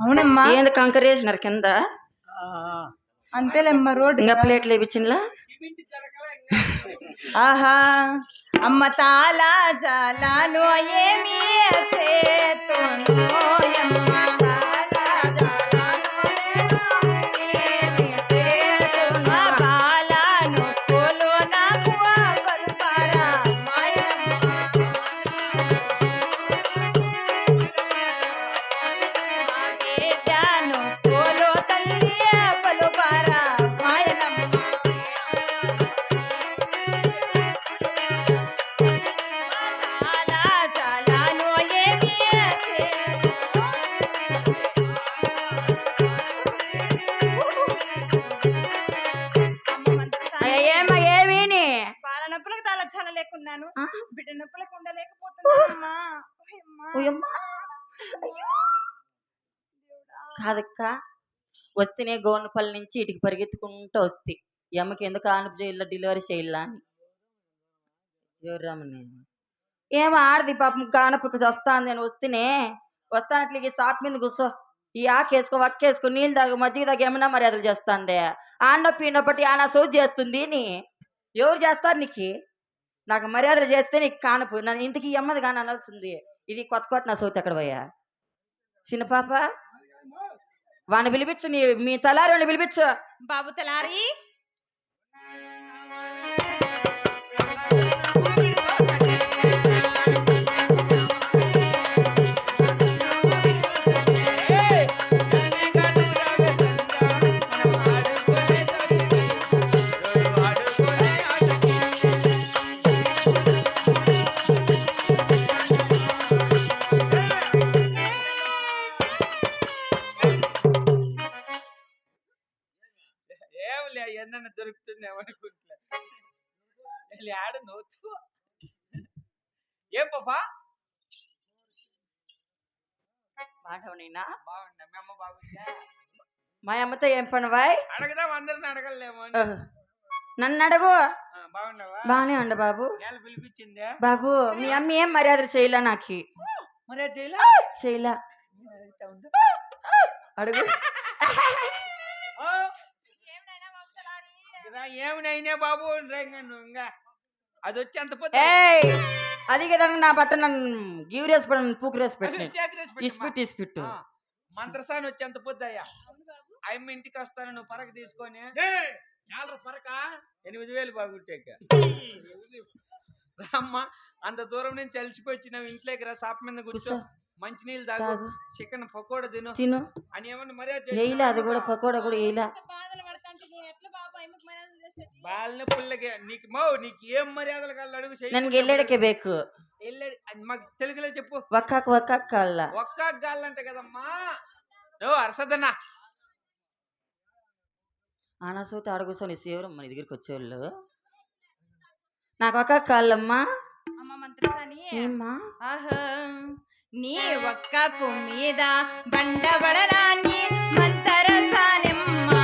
అవునమ్మా. ఏంది కంకర వేసినారు కింద? అంతేలేమ్మా రోడ్డు. ఇంకా ప్లేట్లు వేపించినలా? ఆహా అమ్మ తాలా జాలాను ఏమి చేతును లేకున్నాను, బిడ్డ నొప్పులకు ఉండలేకపోతున్నానమ్మా. కాదక్క, వస్తేనే గోనపల్లి నుంచి ఇటుకి పరిగెత్తుకుంటూ వస్తే ఈ అమ్మకి ఎందుకు ఆనపు జైల్లో డెలివరీ చేయాల అని. ఎవరమ్మని ఏమో ఆడది పాపం కానపుకి వస్తాను నేను వస్తేనే వస్తానట్లకి షాప్ మీద కూర్చో, ఈ ఆకేసుకో వక్కేసుకో నీళ్ళు తాగు మజ్జిగ తాగి ఏమన్నా మర్యాదలు చేస్తాండే. ఆనొప్పి నొప్పటి ఆనా సౌది చేస్తుంది నీ ఎవరు చేస్తారు నీకు? నాకు మర్యాదలు చేస్తే నీకు కానపు నన్ను ఇంటికి అమ్మది కానీ అనాల్సింది. ఇది కొత్త నా సౌతి ఎక్కడ పోయా చిన్న పాప వాడిని పిలిపించు, మీ తలారి వాడిని పిలిపించు. బాబు తలారి ఏందన్నా దొరుకుతుంది ఏమనుకుంటున్నా ఆడ నోచు ఏం పాపా బాగున్నా బాగుండా మీ అమ్మ బాగుందా? మా అమ్మతో ఏం పనివాయ్? అడగదాం అందరిని అడగలేమో. నన్ను అడగు. బాగున్నావా? బానే ఉండ బాబు. పిలిపించిందే బాబు మీ అమ్మ ఏం మర్యాదలు చేయలే నాకు. మర్యాద చేయలా అడుగు. ఏమినైనా బాబు ఇంకా అది వచ్చి అంత అది కదా నా బట్ట నన్ను గీవరేసి పడి పూకురేసి పెట్టి ఇస్పిట్టు మంత్రసాని వచ్చి ఎంత పొద్దయ్యా అమ్మ ఇంటికి వస్తాను నువ్వు పరక తీసుకొని పరక 8,000 బాగుంటాక అమ్మ అంత దూరం నుంచి అలిసిపోయి వచ్చినావు ఇంట్లోకి రా షాప్ మీద కూర్చో మంచి నీళ్ళు తాగు చికెన్ పకోడా తిను అని ఏమన్నా మర్యాద అది కూడా పకోడా కూడా వేయలా. బాల్ని పుల్లకి నీకు నీకు ఏం మర్యాదలు కాళ్ళు అడుగు నన్ను ఎల్లడికే బేకు మాకు తెలుగులో చెప్పు. ఒక్కాక గాళ్ళంట కదమ్మా నువ్వు అరసదన్నా ఆనాసోతి ఆడగూసోని సేవరం మన దగ్గరికి వచ్చేవాళ్ళు. నాకు ఒక్క కాళ్ళమ్మా ఏమ్మా నీ ఒక్కకు మీద బండబడరాని మంతరసానెమ్మా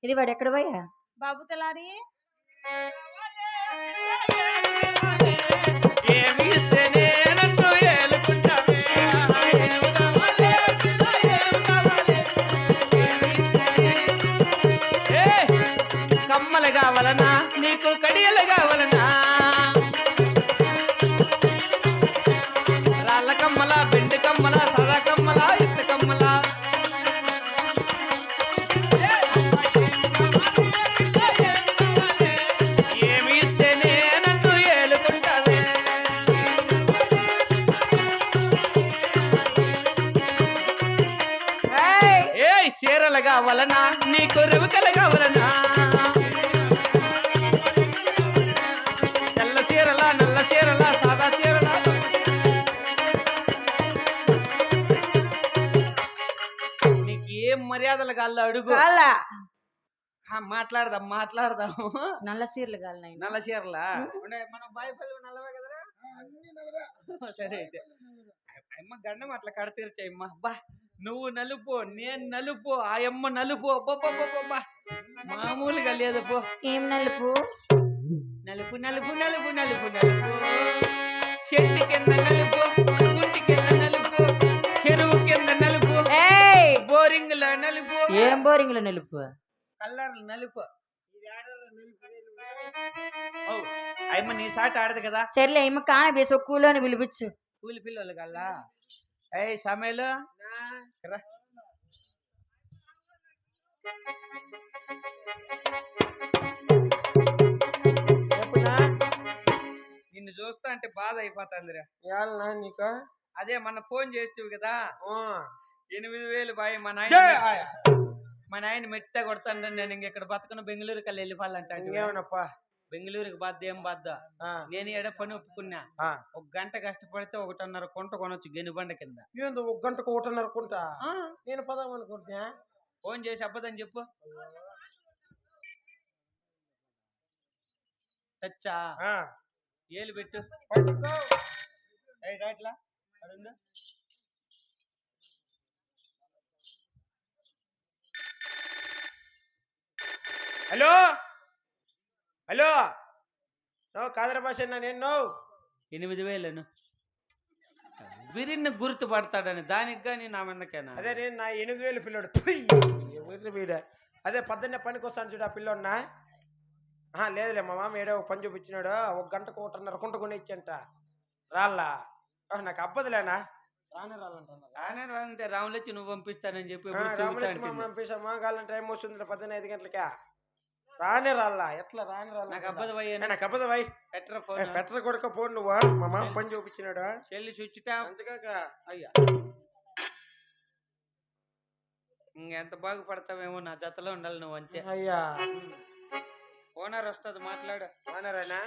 ఇది వాడు ఎక్కడ పోయా బాబు తలారి ఏమి ఇస్తేనే నన్ను ఏలుకుంటావే ఏమి కావాలి ఏమి కావాలి ఏమి ఇస్తేనే కమ్మలు కావాలనా నీకు కడియలు కావాలనా రాళ్ళ కమ్మల బెండి కమ్మల సదా కమ్మల ఇత్త కమ్మల ఏమి ఇస్తేనే నన్ను ఏలుకుంటావే ఏ చీరలు కావాలనా నీకు రెవకలు కావాలనా తెల్ల చీరలా నల్ల చీరలా సాదా చీరలా నీకు ఏం మర్యాదలు కాళ్ళు అడుగు కాలా మాట్లాడదాం నల్ల సీరలు కాలి నల్ల చీరలా మన బాయిపల్లి నల్లవే కదరా సరే అయితే అమ్మ గండం అట్లా కడతీర్చాయమ్మ బా నువ్వు నలుపు నేను నలుపు ఆ అమ్మ నలుపు అబ్బబ్బబ్బబ్బా మామూలుగా లేదు పో ఏం నలుపు నలుపు నలుపు నలుపు నలుపు నలుపు చెట్టు కింద నలుపు గుంటి కింద నలుపు చెరువు కింద నలుపు బోరింగ్ లో నలుపు ఏం బోరింగ్ లో నలుపు కల్లర్లు నలుపు అయ్యమ్మ నీ సాటి ఆడదు కదా సర్లే ఏమో కానబేసి కూలోని పిలిపించు కూలి పిల్లలు కల్లా ఏయ్ సమయలు రా నిన్ను చూస్తా అంటే బాధ అయిపోతుందిరా నీకు అదే మన ఫోన్ చేస్తేవి కదా 8,000 బాయ్ మా నాయన మెట్ట కొడతాను నేను ఇంక ఇక్కడ బతుకున్న బెంగళూరు కల్లా వెళ్ళిపోవాలంటే బెంగళూరుకి బాధ ఏం బాధ నేను ఎడ పని ఒప్పుకున్నా 1 గంట కష్టపడితే 1.5 కుంట కొనొచ్చు గెనుబండ కింద 1 గంటకు 1.5 కుంట నేను పదామనుకుంటున్నా ఫోన్ చేసి అబ్బదని చెప్పు టచ్చా ఏలు పెట్టు రాట్లా హలో హలో నో కాదర భాష నేను 8,000 బిరిన్ని గుర్తుపడతాడని దానికి కానీ నా మీదకేనా అదే నేను నా 8,000 పిల్లోడు అదే పొద్దున్నే పనికి వస్తాను చూడు ఆ పిల్లోడినా లేదులే మా మామ ఏడో ఒక పని చూపించినాడు 1 గంటకు 1.5 కుంట కొని ఇచ్చంట రాళ్ళా నాకు అబ్బదులేనా రానే రానంటే రాములొచ్చి నువ్వు పంపిస్తానని చెప్పి పంపిస్తామా కావాలంటే టైం వస్తుంది 5 గంటలకే రానే రాళ్ళా ఎట్లా రాని రాళ్ళ నాకు అబ్బదు భయ్య నాకు అబ్బదు భయ్ పెట్ర కొడుక ఫోన్ నువ్వు మా మామ పని చూపించినాడు చెల్లి చుచ్చిటా అంతకాక అయ్యా ఇంకెంత బాగుపడతావేమో నా జతలో ఉండాలి నువ్వు అంతే అయ్యా ఓనర్ వస్తుంది మాట్లాడు ఓనరేనా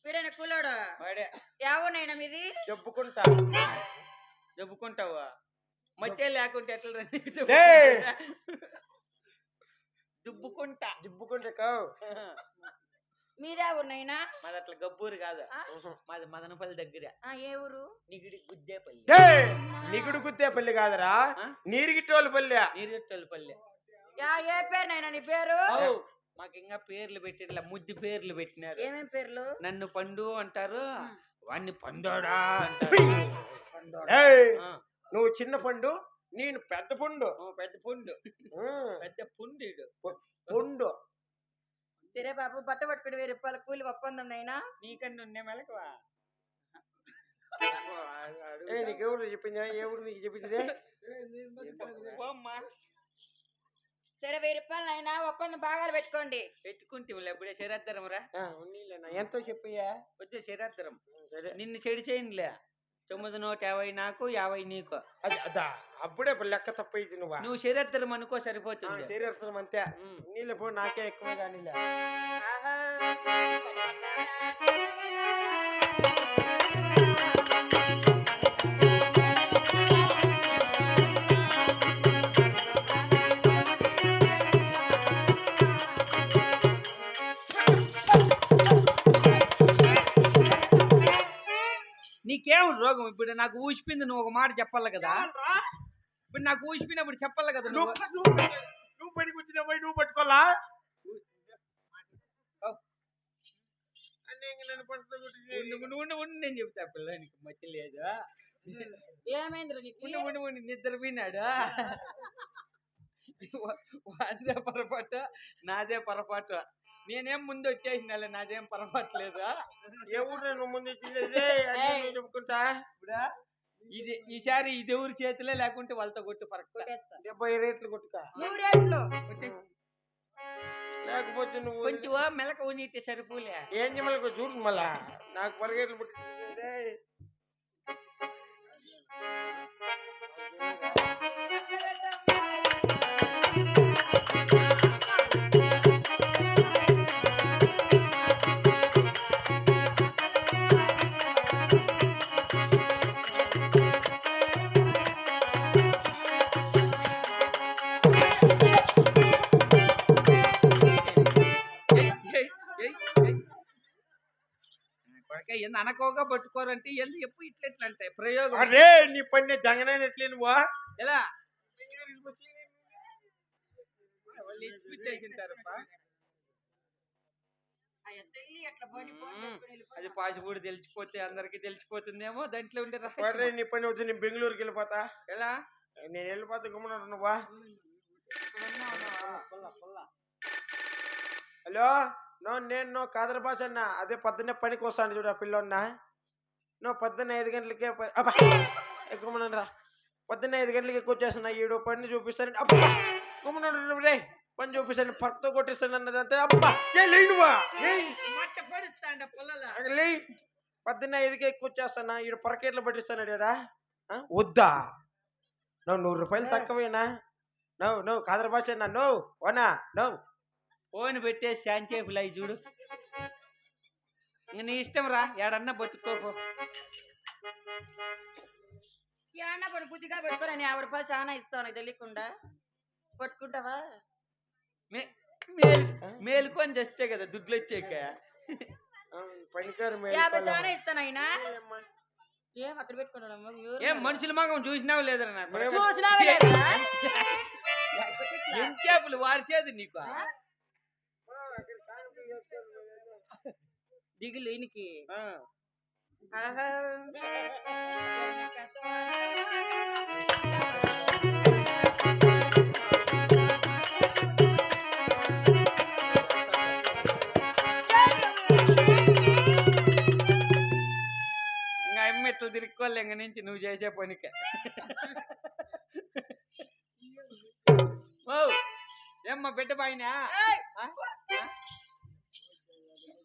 వీడైనా కూలోడు వాడే యావనైనా మీది జబ్బుకుంటావా మధ్య లేకుంటే ఎట్లా దుబ్బుకుంటా మీదే ఊరినైనా మాది అట్లా గబ్బూరు కాదు మాది మదనపల్లి దగ్గర ఏ ఊరు నిగిడి గుద్దేపల్లి నిగుడు గుద్దేపల్లి కాదరా నీరిగిట్టోళ్ళపల్లి నీరిగిట్టోళ్ళపల్లి ఏ పేరునైనా నీ పేరు మాకు ఇంకా పేర్లు పెట్టిట్లా ముద్దు పేర్లు పెట్టినారు ఏమేం పేర్లు నన్ను పండు అంటారు వాణ్ణి పందోడా నువ్వు చిన్న పండు నేను పెద్ద పండు పెద్ద పుండు పెద్ద పుండు పండు సరే బాబు బట్ట పట్టుకుని 1000 రూపాయల కూలి ఒప్పందం నైనా నీకన్నా ఉండే మెలకవా నీకెవరు చెప్పింది ఎవరు నీకు చెప్పింది సరే 1000 రూపాయలు అయినా ఒప్పందం బాగా పెట్టుకోండి పెట్టుకుంటే ఎప్పుడే శరీరం రా ఎంతో చెప్పయ్యా వచ్చే శరీరం నిన్ను చెడు చేయండిలే 950 నాకు 50 నీకు అప్పుడే లెక్క తప్పైంది నువ్వు శరీరం అనుకో సరిపోతుంది శరీరం అంతే నీళ్ళ పో నాకే ఎక్కువ కానీ నీకేం రోగం ఇప్పుడు నాకు ఊసిపోయింది నువ్వు ఒక మాట చెప్పాలి కదా ఇప్పుడు నాకు ఊసిపోయినప్పుడు చెప్పాలి కదా నువ్వు వచ్చిన పోయి నువ్వు పట్టుకోలా నేను చెప్తా పిల్లనికి మట్టి లేదు ఏమైందిరా నీకు ఉండి నిద్ర పోయినాడు వాదే పొరపాటు నాదే పొరపాటు నేనేం ముందు వచ్చేసినాలే నాదేం పొరపాటు లేదు ఎవరు నువ్వు ముందు చెప్పుకుంటా ఇప్పుడా ఇది ఈసారి ఇది ఎవరి చేతిలో లేకుంటే వాళ్ళతో కొట్టు పరక్తా కొట్టేస్తా. 70 రేట్లు కొట్టుకా 100 రేట్లు లేకపోతే నువ్వు కొంచెం మెలక ఉన్నితే సరిపోలే ఏం చేయమలకు చూడు మళ్ళా నాకు పరిగెట్లు పుట్టి ఎంత అనకోగా పట్టుకోరంటే ఎంత ఎప్పుడు ఇట్లా అంటే ప్రయోగం అరే నీ పని జంగనట్లే నువ్వా ఎలా వాళ్ళు ఇచ్చిపెట్టేసింటారప్పా అది పాసిపూడి తెలిసిపోతే అందరికి తెలిసిపోతుందేమో దాంట్లో ఉండే రహస్యం. నీ పని వచ్చి నేను బెంగళూరుకి వెళ్ళిపోతా ఎలా నేను వెళ్ళిపోతా గమ్మున నువ్వా హలో నేను కాదర భాష అన్న అదే పొద్దున్నే పనికి వస్తాను చూడు ఆ పిల్లన్నా నువ్వు పొద్దున్న 5 గంటలకే గమ్మునరా పొద్దున్న 5 గంటలకి ఎక్కువ వచ్చేస్తున్నా 7 పని చూపిస్తాను గమ్మున రే పని చూపిస్తాను పక్కతో కొట్టిస్తాను అన్నదంతే అబ్బా లేనువా పొద్దున్న 5కి ఎక్కువ వచ్చేస్తానా 7 పరకెట్లు పట్టిస్తాను డా వద్దా నువ్వు 100 రూపాయలు తక్కువేనా నువ్వు కాదర భాష అన్నా ఓనా ఫోన్ పెట్టే శాంచేపులు అవి చూడు ఇంక నీ ఇష్టం రా ఏడన్నా బతుక్కోపో ఏమన్నా పని బుద్ధిగా పెట్టుకోరా 50 రూపాయలు చాలా ఇస్తాను తెలియకుండా పట్టుకుంటావా మేలుకొని చేస్తే కదా దుడ్లు వచ్చాక పనికారు 50 చాలా ఇస్తాను అయినా ఏం అక్కడ పెట్టుకున్నాడు ఏం మనుషుల మగం చూసినావు లేదరా నాకు చూసినావా లేదా చేపలు వారిచేది నీకు దిగులు ఈయనకి ఇంకా అమ్మ ఇట్లా తిరుక్కోవాలి ఇంక నుంచి నువ్వు చేసే పనికే ఏమ్మా బిడ్డ బాయినా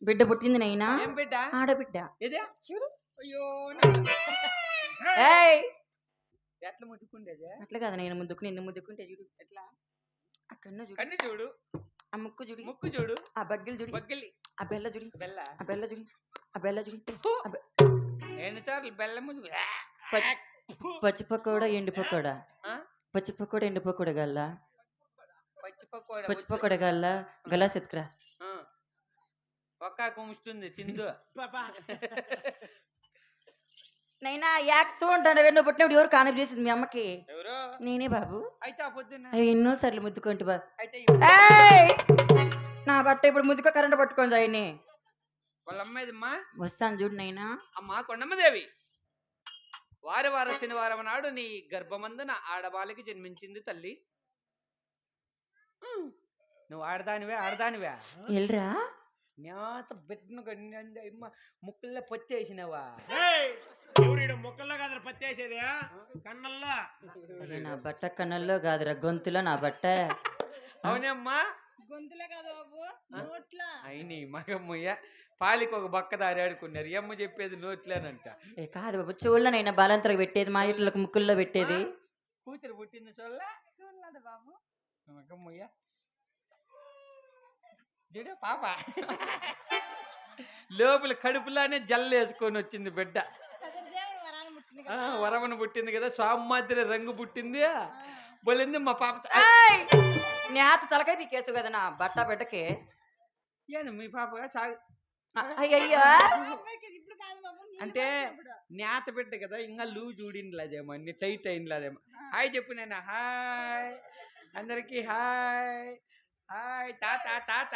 బిడ్డ పుట్టింది నైనా ఏం బిడ్డ ఆడబిడ్డ ఇదే చూడు అయ్యో ఎట్లా ముట్టుకుండేది అట్లా కదా నేను ముద్దుకుని నిన్ను ముద్దుకుంటే చూడు ఎట్లా అక్కడ చూడు కన్ను చూడు ఆ ముక్కు చూడు ముక్కు చూడు ఆ బగ్గలు చూడు బగ్గలి ఆ బెల్ల చూడు బెల్ల ఆ బెల్ల చూడు ఆ బెల్ల చూడు ఎన్నిసార్లు బెల్లము పచ్చి పకోడా ఎండు పకోడా పచ్చి పకోడా ఎండు పకోడా గల్లా పచ్చి పకోడా గల్లా గలాస్ ఎత్తుకురా ఒక్క కుముస్తుంది తిందు నైనా యాక్తూ ఉంటాను వెన్ను పుట్టినప్పుడు ఎవరు కానప్ చేసింది మీ అమ్మకి ఎవరు నేనే బాబు అయితే ఆ పొద్దున్న ఎన్నో సార్లు ముద్దుకుంటు బా అయితే నా బట్ట ఇప్పుడు ముద్దుకో కరెంట్ పట్టుకొని ఆయన్ని వాళ్ళ అమ్మాయిదమ్మా వస్తాను చూడు నైనా అమ్మా కొండమ్మదేవి వార శనివారం నాడు నీ గర్భమందున ఆడవాళ్ళకి జన్మించింది తల్లి నువ్వు ఆడదానివే ఎల్రా నేత బిడ్డను ముక్కుల్లో పొత్తేసినవా మొక్కల్లో కాదు పత్తేసేది కన్నల్లో నా బట్ట కన్నల్లో కాదురా గొంతులో నా బట్ట అవునమ్మా గొంతులే కదా బాబు నోట్లా అయిని మగమ్మయ్య పాలికి ఒక బక్క దారి ఆడుకున్నారు ఎమ్మ చెప్పేది నోట్లేనంట ఏ కాదు బాబు చూడనైనా బాలంతరకు పెట్టేది మా ఇట్లకు ముక్కుల్లో పెట్టేది కూతురు పుట్టింది చూడలేదు బాబు మగమ్మయ్య చూడు పాప లోపల కడుపులానే జల్లు వేసుకొని వచ్చింది బిడ్డ వరమను పుట్టింది కదా స్వామి మాదిరి రంగు పుట్టింది బోలింది మా పాప నేత తలకాయ పీకేసు కదా నా బట్ట బిడ్డకి ఏను మీ పాప అయ్యయ్యా అంటే నేత బిడ్డ కదా ఇంకా లూ చూడిండ్లేదేమో అన్ని టైట్ అయిందిలేదేమో హాయ్ చెప్పు నేను హాయ్ అందరికి హాయ్ హాయ్ తాత తాత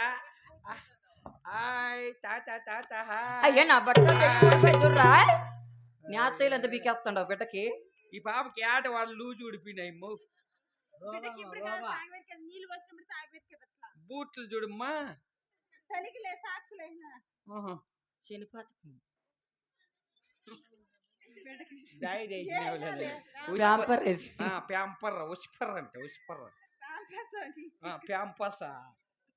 హాయ్ తాత తాత హాయ్ అయ్యా నా బట్టలు చూడరా న్యాసైలు ఎంత బీకేస్తాడు బిడ్డకి. ఈ పాపకి ఆట వాళ్ళు లూజు ఉడిపినాయి బిడ్డకి ఇప్పుడు కదా తాగబెట్టి కదా, నీళ్ళు పోసినప్పుడు తాగబెట్టి కదా అట్లా. బూట్లు చూడమ్మా. చలికి లే సాక్స్ లేనా శనిపాతకి బిడ్డకి దాయి ప్యాంపర్ వేసి. ప్యాంపర్ ఉష్పర్ అంటే ఉష్పర్ ప్యాంపర్స్ అని. ప్యాంపసా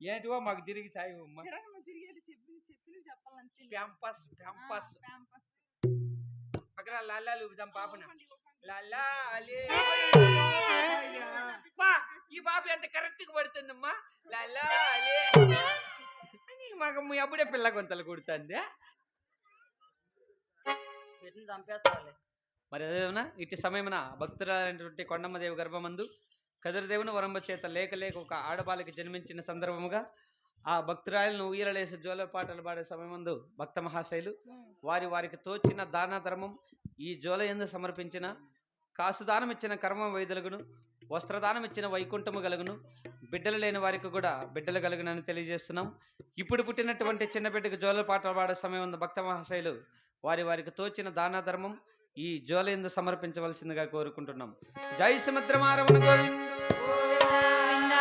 ఏంటివో మాకు తిరిగి సాయమ్మా. తిరగమ్మ తిరిగేటి చెప్పి చెప్పాలంతే. ప్యాంపస్ ప్యాంపస్ ప్యాంపర్స్. అక్కడ లాలాలు ఊపుదాం పాపన. ఈ పాప ఎంత కరెక్ట్ గా పడుతుందమ్మా. మాకు మీ అప్పుడే పిల్ల కొంతలు కుడుతుంది. బిడ్డని చంపేస్తాలే. మరి అదేనా ఇటు సమయమున భక్తురాలైనటువంటి కొండమ్మదేవి గర్భమందు కదిరిదేవుని వరంబ చేత లేక లేక ఒక ఆడబాలికి జన్మించిన సందర్భముగా ఆ భక్తురాలను ఉయ్యలలేసి జోల పాటలు పాడే సమయమందు భక్త మహాశైలు వారికి తోచిన దాన ధర్మం ఈ జోల యందు సమర్పించిన కాసుదానం ఇచ్చిన కర్మ వైదొలుగును, వస్త్రదానం ఇచ్చిన వైకుంఠము గలుగును, బిడ్డలు లేని వారికి కూడా బిడ్డలు కలుగునని తెలియజేస్తున్నాం. ఇప్పుడు పుట్టినటువంటి చిన్న బిడ్డకు జోల పాటలు పాడే సమయం భక్త మహాశైలు వారికి తోచిన దాన ధర్మం ఈ జోల యందు సమర్పించవలసిందిగా కోరుకుంటున్నాం. జై సముద్రమారమణ గోవింద.